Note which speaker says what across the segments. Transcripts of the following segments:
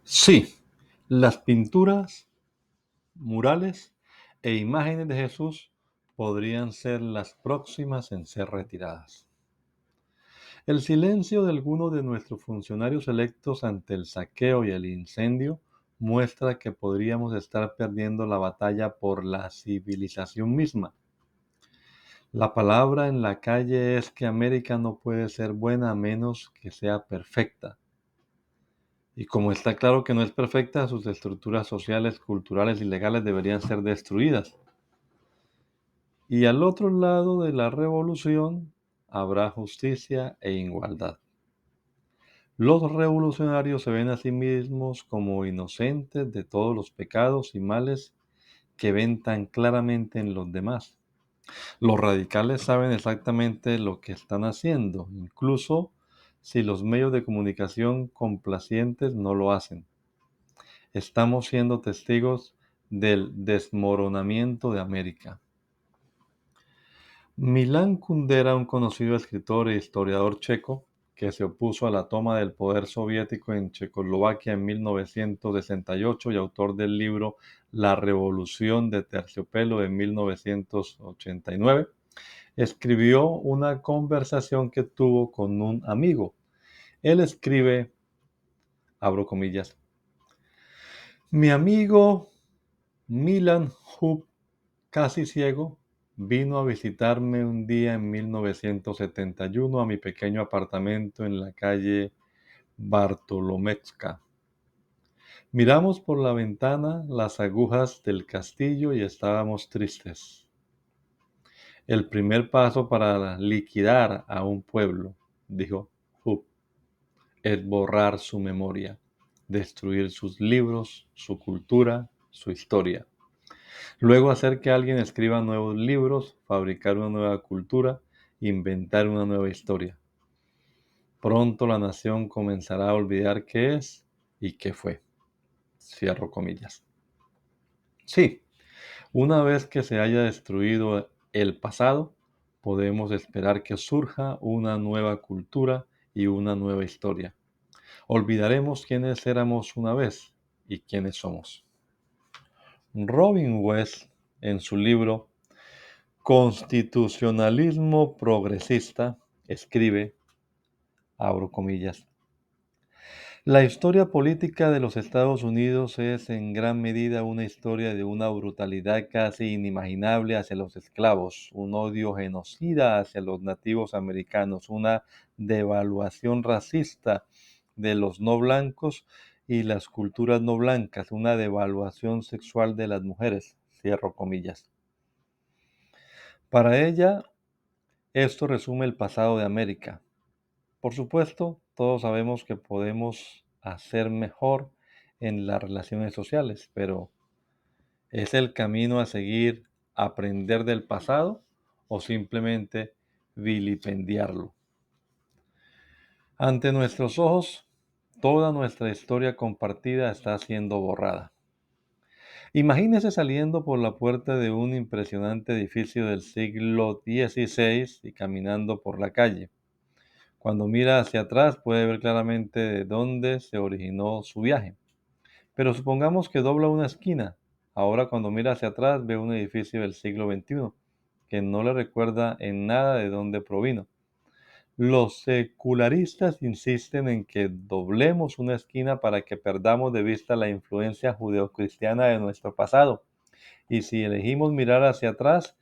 Speaker 1: Sí, las pinturas, murales e imágenes de Jesús podrían ser las próximas en ser retiradas. El silencio de algunos de nuestros funcionarios electos ante el saqueo y el incendio muestra que podríamos estar perdiendo la batalla por la civilización misma. La palabra en la calle es que América no puede ser buena a menos que sea perfecta. Y como está claro que no es perfecta, sus estructuras sociales, culturales y legales deberían ser destruidas. Y al otro lado de la revolución habrá justicia e igualdad. Los revolucionarios se ven a sí mismos como inocentes de todos los pecados y males que ven tan claramente en los demás. Los radicales saben exactamente lo que están haciendo, incluso si los medios de comunicación complacientes no lo hacen. Estamos siendo testigos del desmoronamiento de América. Milan Kundera, un conocido escritor e historiador checo, que se opuso a la toma del poder soviético en Checoslovaquia en 1968 y autor del libro La Revolución de Terciopelo en 1989, escribió una conversación que tuvo con un amigo. Él escribe, abro comillas, mi amigo Milan Hub, casi ciego, vino a visitarme un día en 1971 a mi pequeño apartamento en la calle Bartolomewska. Miramos por la ventana las agujas del castillo y estábamos tristes. El primer paso para liquidar a un pueblo, dijo Hub, es borrar su memoria, destruir sus libros, su cultura, su historia. Luego hacer que alguien escriba nuevos libros, fabricar una nueva cultura, inventar una nueva historia. Pronto la nación comenzará a olvidar qué es y qué fue. Cierro comillas. Sí, una vez que se haya destruido el pasado, podemos esperar que surja una nueva cultura y una nueva historia. Olvidaremos quiénes éramos una vez y quiénes somos. Robin West, en su libro Constitucionalismo progresista, escribe, abro comillas, la historia política de los Estados Unidos es en gran medida una historia de una brutalidad casi inimaginable hacia los esclavos, un odio genocida hacia los nativos americanos, una devaluación racista de los no blancos y las culturas no blancas, una devaluación sexual de las mujeres, cierro comillas. Para ella, esto resume el pasado de América. Por supuesto, todos sabemos que podemos hacer mejor en las relaciones sociales, pero ¿es el camino a seguir aprender del pasado o simplemente vilipendiarlo? Ante nuestros ojos, toda nuestra historia compartida está siendo borrada. Imagínese saliendo por la puerta de un impresionante edificio del siglo XVI y caminando por la calle. Cuando mira hacia atrás puede ver claramente de dónde se originó su viaje. Pero supongamos que dobla una esquina. Ahora cuando mira hacia atrás ve un edificio del siglo XXI que no le recuerda en nada de dónde provino. Los secularistas insisten en que doblemos una esquina para que perdamos de vista la influencia judeocristiana de nuestro pasado. Y si elegimos mirar hacia atrás,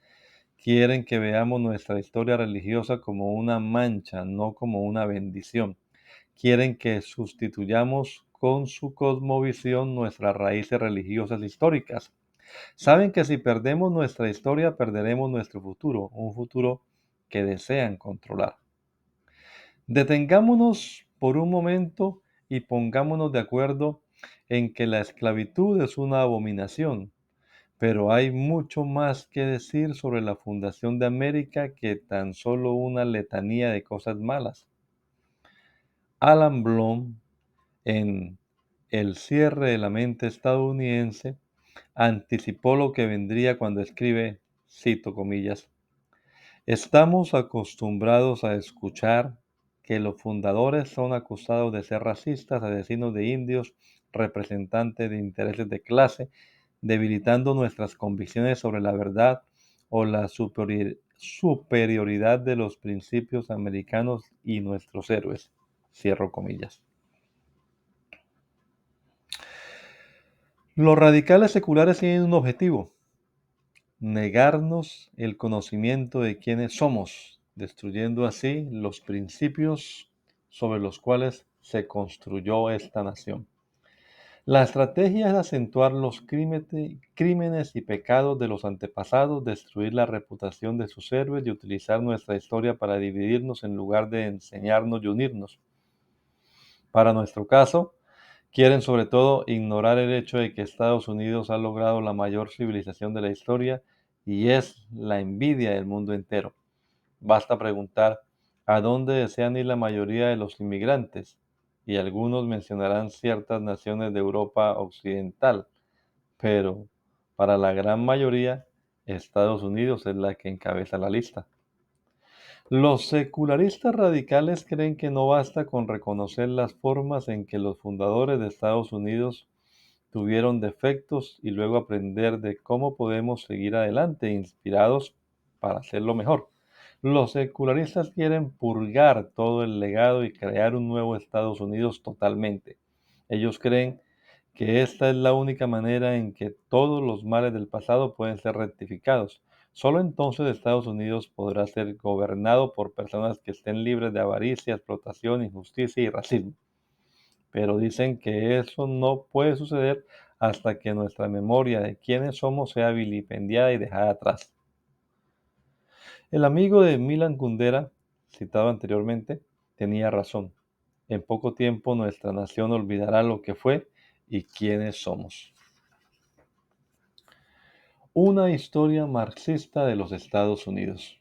Speaker 1: quieren que veamos nuestra historia religiosa como una mancha, no como una bendición. Quieren que sustituyamos con su cosmovisión nuestras raíces religiosas históricas. Saben que si perdemos nuestra historia, perderemos nuestro futuro, un futuro que desean controlar. Detengámonos por un momento y pongámonos de acuerdo en que la esclavitud es una abominación, pero hay mucho más que decir sobre la fundación de América que tan solo una letanía de cosas malas. Alan Bloom, en El cierre de la mente estadounidense, anticipó lo que vendría cuando escribe, cito comillas, estamos acostumbrados a escuchar que los fundadores son acusados de ser racistas, asesinos de indios, representantes de intereses de clase, debilitando nuestras convicciones sobre la verdad o la superioridad de los principios americanos y nuestros héroes. Cierro comillas. Los radicales seculares tienen un objetivo: negarnos el conocimiento de quiénes somos, destruyendo así los principios sobre los cuales se construyó esta nación. La estrategia es acentuar los crímenes y pecados de los antepasados, destruir la reputación de sus héroes y utilizar nuestra historia para dividirnos en lugar de enseñarnos y unirnos. Para nuestro caso, quieren sobre todo ignorar el hecho de que Estados Unidos ha logrado la mayor civilización de la historia y es la envidia del mundo entero. Basta preguntar a dónde desean ir la mayoría de los inmigrantes, y algunos mencionarán ciertas naciones de Europa Occidental, pero para la gran mayoría, Estados Unidos es la que encabeza la lista. Los secularistas radicales creen que no basta con reconocer las formas en que los fundadores de Estados Unidos tuvieron defectos y luego aprender de cómo podemos seguir adelante inspirados para hacerlo mejor. Los secularistas quieren purgar todo el legado y crear un nuevo Estados Unidos totalmente. Ellos creen que esta es la única manera en que todos los males del pasado pueden ser rectificados. Solo entonces Estados Unidos podrá ser gobernado por personas que estén libres de avaricia, explotación, injusticia y racismo. Pero dicen que eso no puede suceder hasta que nuestra memoria de quiénes somos sea vilipendiada y dejada atrás. El amigo de Milan Kundera, citado anteriormente, tenía razón. En poco tiempo nuestra nación olvidará lo que fue y quiénes somos. Una historia marxista de los Estados Unidos.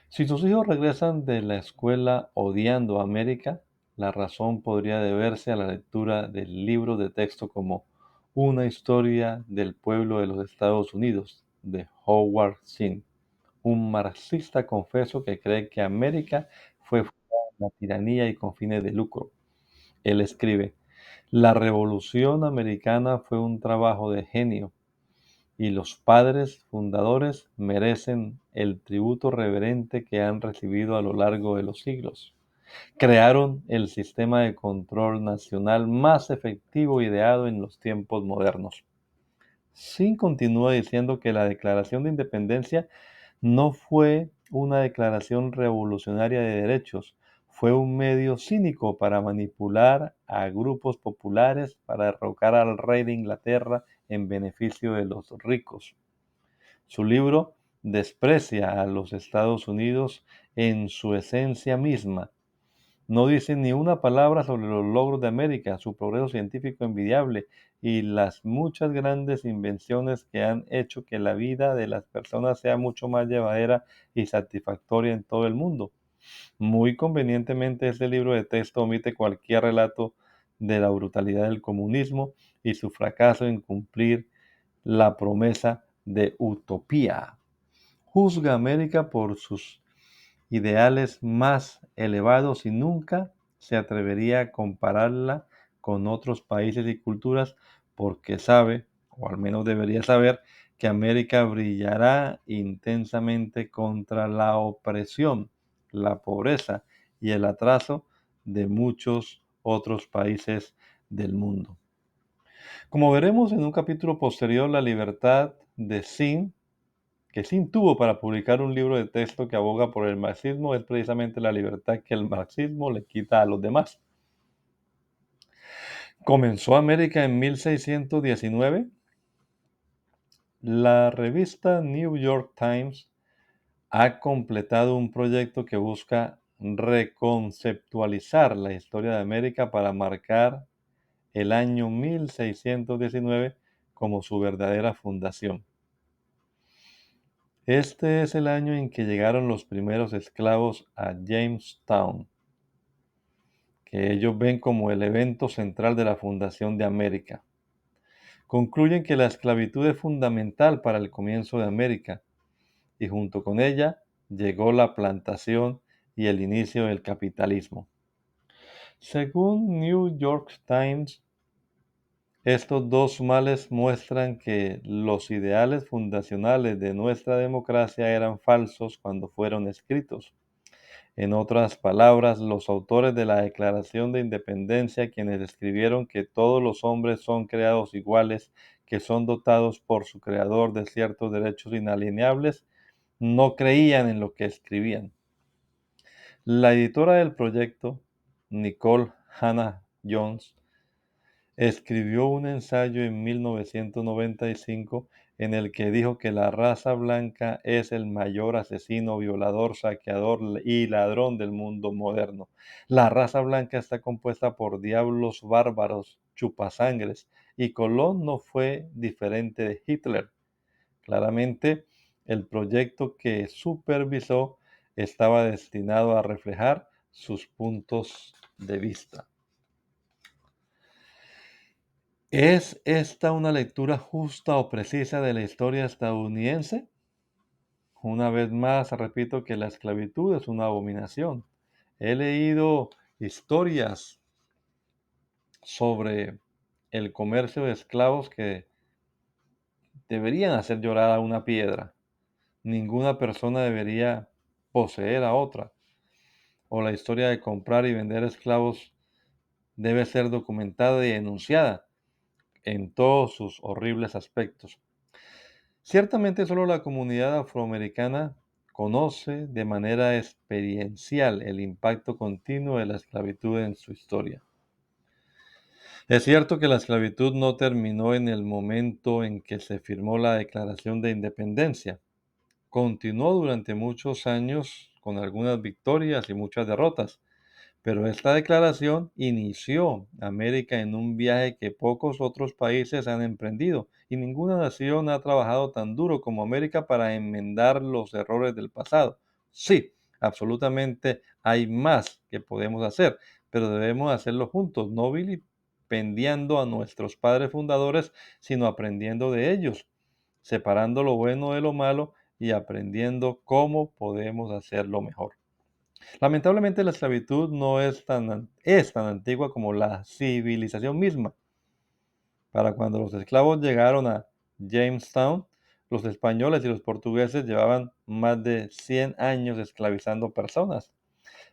Speaker 1: Si sus hijos regresan de la escuela odiando a América, la razón podría deberse a la lectura del libro de texto como Una historia del pueblo de los Estados Unidos, de Howard Zinn, un marxista confeso que cree que América fue fundada en la tiranía y con fines de lucro. Él escribe: la Revolución Americana fue un trabajo de genio, y los padres fundadores merecen el tributo reverente que han recibido a lo largo de los siglos. Crearon el sistema de control nacional más efectivo ideado en los tiempos modernos. Sin continúa diciendo que la Declaración de Independencia no fue una declaración revolucionaria de derechos, fue un medio cínico para manipular a grupos populares para derrocar al rey de Inglaterra en beneficio de los ricos. Su libro desprecia a los Estados Unidos en su esencia misma. No dice ni una palabra sobre los logros de América, su progreso científico envidiable y las muchas grandes invenciones que han hecho que la vida de las personas sea mucho más llevadera y satisfactoria en todo el mundo. Muy convenientemente, este libro de texto omite cualquier relato de la brutalidad del comunismo y su fracaso en cumplir la promesa de utopía. Juzga a América por sus ideales más elevados y nunca se atrevería a compararla con otros países y culturas porque sabe, o al menos debería saber, que América brillará intensamente contra la opresión, la pobreza y el atraso de muchos otros países del mundo. Como veremos en un capítulo posterior, la libertad de Zinn que Zinn tuvo para publicar un libro de texto que aboga por el marxismo es precisamente la libertad que el marxismo le quita a los demás. Comenzó América en 1619. La revista New York Times ha completado un proyecto que busca reconceptualizar la historia de América para marcar el año 1619 como su verdadera fundación. Este es el año en que llegaron los primeros esclavos a Jamestown, que ellos ven como el evento central de la fundación de América. Concluyen que la esclavitud es fundamental para el comienzo de América y junto con ella llegó la plantación y el inicio del capitalismo. Según New York Times, estos dos males muestran que los ideales fundacionales de nuestra democracia eran falsos cuando fueron escritos. En otras palabras, los autores de la Declaración de Independencia, quienes escribieron que todos los hombres son creados iguales, que son dotados por su creador de ciertos derechos inalienables, no creían en lo que escribían. La editora del proyecto, Nicole Hannah Jones, escribió un ensayo en 1995 en el que dijo que la raza blanca es el mayor asesino, violador, saqueador y ladrón del mundo moderno. La raza blanca está compuesta por diablos bárbaros, chupasangres, y Colón no fue diferente de Hitler. Claramente, el proyecto que supervisó estaba destinado a reflejar sus puntos de vista. ¿Es esta una lectura justa o precisa de la historia estadounidense? Una vez más, repito que la esclavitud es una abominación. He leído historias sobre el comercio de esclavos que deberían hacer llorar a una piedra. Ninguna persona debería poseer a otra. O la historia de comprar y vender esclavos debe ser documentada y denunciada en todos sus horribles aspectos. Ciertamente solo la comunidad afroamericana conoce de manera experiencial el impacto continuo de la esclavitud en su historia. Es cierto que la esclavitud no terminó en el momento en que se firmó la Declaración de Independencia. Continuó durante muchos años con algunas victorias y muchas derrotas. Pero esta declaración inició América en un viaje que pocos otros países han emprendido y ninguna nación ha trabajado tan duro como América para enmendar los errores del pasado. Sí, absolutamente hay más que podemos hacer, pero debemos hacerlo juntos, no vilipendiando a nuestros padres fundadores, sino aprendiendo de ellos, separando lo bueno de lo malo y aprendiendo cómo podemos hacerlo mejor. Lamentablemente la esclavitud no es tan antigua como la civilización misma. Para cuando los esclavos llegaron a Jamestown, los españoles y los portugueses llevaban más de 100 años esclavizando personas.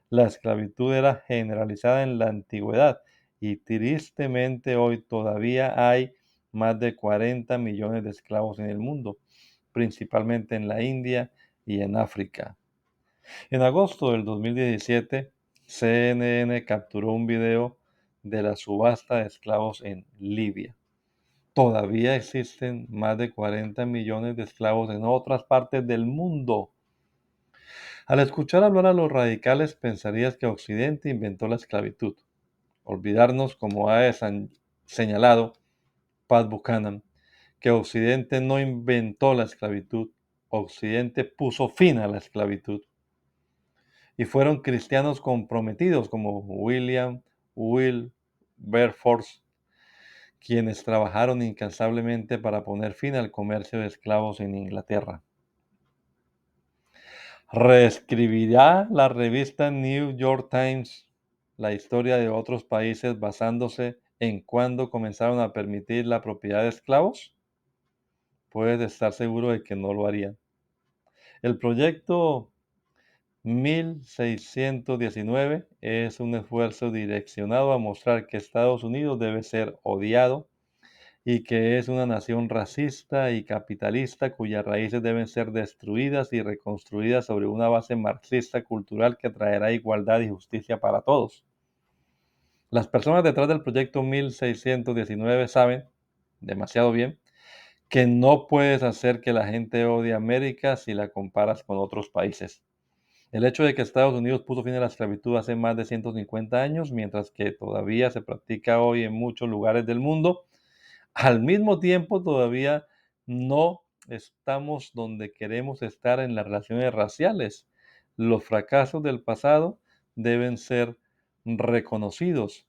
Speaker 1: La esclavitud era generalizada en la antigüedad y tristemente hoy todavía hay más de 40 millones de esclavos en el mundo, principalmente en la India y en África. En agosto del 2017, CNN capturó un video de la subasta de esclavos en Libia. Todavía existen más de 40 millones de esclavos en otras partes del mundo. Al escuchar hablar a los radicales pensarías que Occidente inventó la esclavitud. Olvidarnos, como ha señalado Pat Buchanan, que Occidente no inventó la esclavitud, Occidente puso fin a la esclavitud. Y fueron cristianos comprometidos como William Wilberforce, quienes trabajaron incansablemente para poner fin al comercio de esclavos en Inglaterra. Reescribirá la revista New York Times la historia de otros países basándose en cuándo comenzaron a permitir la propiedad de esclavos. Puedes estar seguro de que no lo harían. El proyecto 1619 es un esfuerzo direccionado a mostrar que Estados Unidos debe ser odiado y que es una nación racista y capitalista cuyas raíces deben ser destruidas y reconstruidas sobre una base marxista cultural que traerá igualdad y justicia para todos. Las personas detrás del proyecto 1619 saben demasiado bien que no puedes hacer que la gente odie a América si la comparas con otros países. El hecho de que Estados Unidos puso fin a la esclavitud hace más de 150 años, mientras que todavía se practica hoy en muchos lugares del mundo, al mismo tiempo todavía no estamos donde queremos estar en las relaciones raciales. Los fracasos del pasado deben ser reconocidos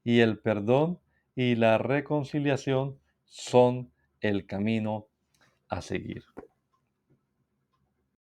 Speaker 1: y el perdón y la reconciliación son el camino a seguir.